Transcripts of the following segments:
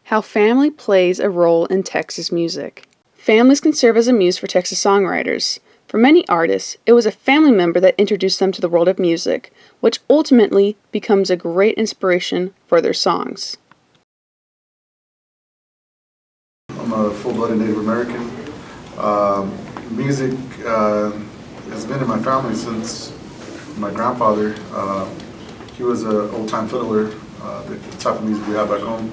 How family plays a role in Texas music. Families can serve as a muse for Texas songwriters. For many artists, it was a family member that introduced them to the world of music, which ultimately becomes a great inspiration for their songs. I'm a full-blooded Native American. Music has been in my family since my grandfather. He was an old-time fiddler, the type of music we have back home.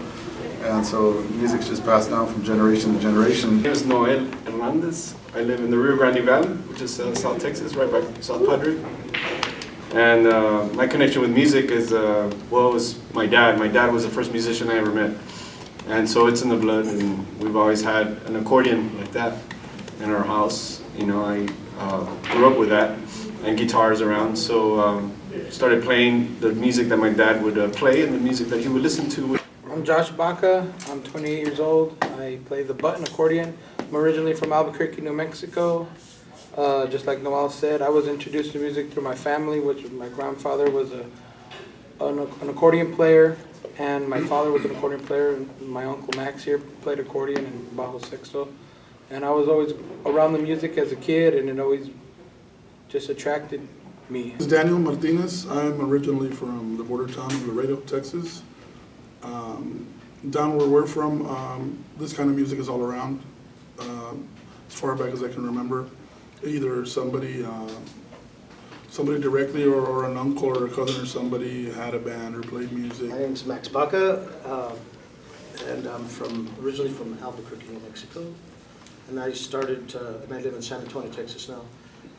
And so music's just passed down from generation to generation. My name is Noel Hernandez. I live in the Rio Grande Valley, which is South Texas, right by South Padre. And my connection with music is, well, it was my dad. My dad was the first musician I ever met. And so it's in the blood, and we've always had an accordion like that in our house. You know, I grew up with that, and guitars around. So started playing the music that my dad would play and the music that he would listen to. I'm Josh Baca. I'm 28 years old. I play the button accordion. I'm originally from Albuquerque, New Mexico. Just like Noel said, I was introduced to music through my family, which my grandfather was an accordion player, and my father was an accordion player, and my uncle Max here played accordion and bajo sexto. And I was always around the music as a kid, and it always just attracted me. This is Daniel Martinez. I'm originally from the border town of Laredo, Texas. Down where we're from, this kind of music is all around. As far back as I can remember, either somebody directly or an uncle or a cousin or somebody had a band or played music. My name's Max Baca, and I'm originally from Albuquerque, New Mexico. And I started, and I live in San Antonio, Texas now.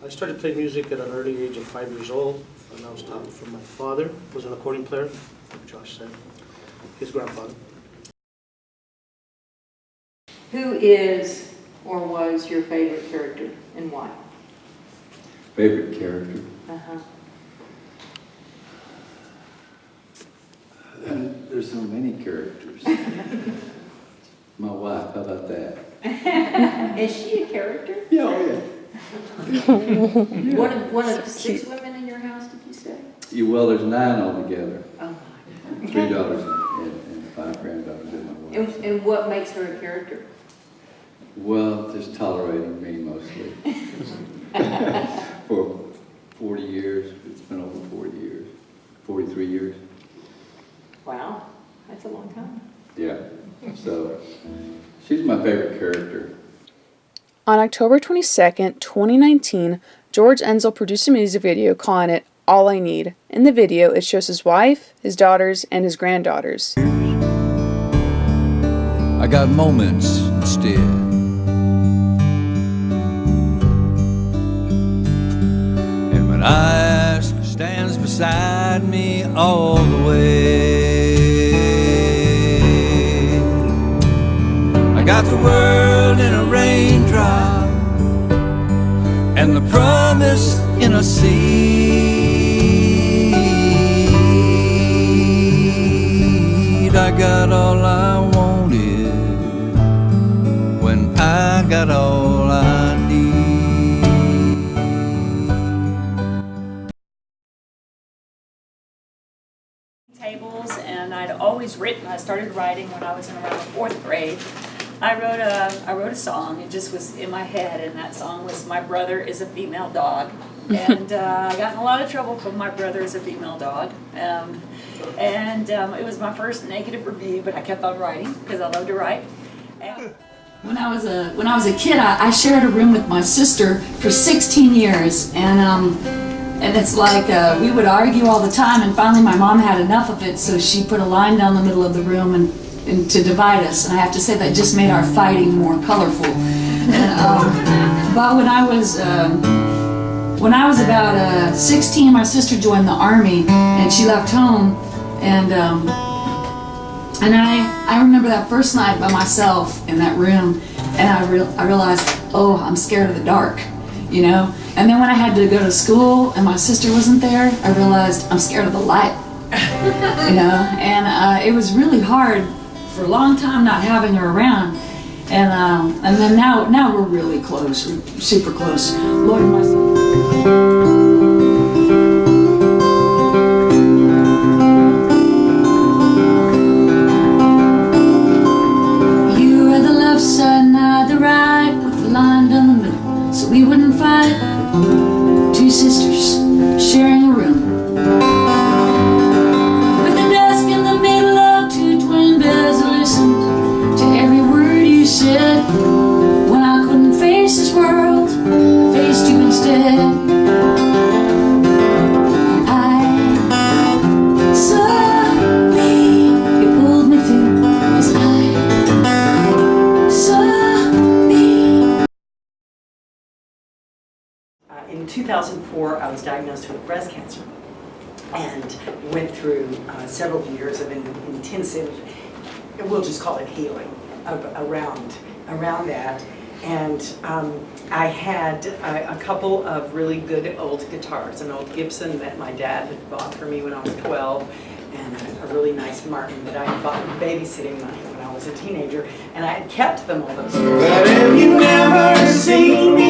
I started playing music at an early age of 5 years old, and I was taught from my father, who was an accordion player, like Josh said, his grandfather. Who is or was your favorite character and why? Favorite character? There's so many characters. My wife, how about that? Is she a character? Yeah, oh yeah. One of 6 women in your house, did you say? Well, there's 9 altogether. Oh my. 3 daughters and 5 granddaughters and my wife. And what makes her a character? Well, just tolerating me mostly. For 40 years, it's been over 40 years, 43 years. Wow, that's a long time. Yeah, so she's my favorite character. On October 22nd, 2019, George Enzel produced a music video calling it All I Need. In the video, it shows his wife, his daughters, and his granddaughters. I got moments instead. When I ask, stands beside me all the way. I got the world in a raindrop and the promise in a seed. I got all I wanted when I got all I need. Tables, and I'd always written. I started writing when I was in around 4th grade. I wrote a song. It just was in my head, and that song was "My Brother is a Female Dog," and I got in a lot of trouble from "My Brother is a Female Dog," and it was my first negative review, but I kept on writing because I love to write. And when I was a kid, I shared a room with my sister for 16 years, and it's like we would argue all the time, and finally my mom had enough of it, so she put a line down the middle of the room and to divide us. And I have to say that just made our fighting more colorful. And, but when I was about 16, my sister joined the Army, and she left home, and I remember that first night by myself in that room, and I realized, oh, I'm scared of the dark, you know? And then when I had to go to school and my sister wasn't there, I realized I'm scared of the light, you know? And it was really hard for a long time not having her around. And then now we're really close, we're super close. Lloyd and myself. 2004, I was diagnosed with breast cancer and went through several years of intensive, we'll just call it healing, around that. And I had a couple of really good old guitars, an old Gibson that my dad had bought for me when I was 12, and a really nice Martin that I had bought with babysitting money when I was a teenager, and I had kept them all those years. But if you never see me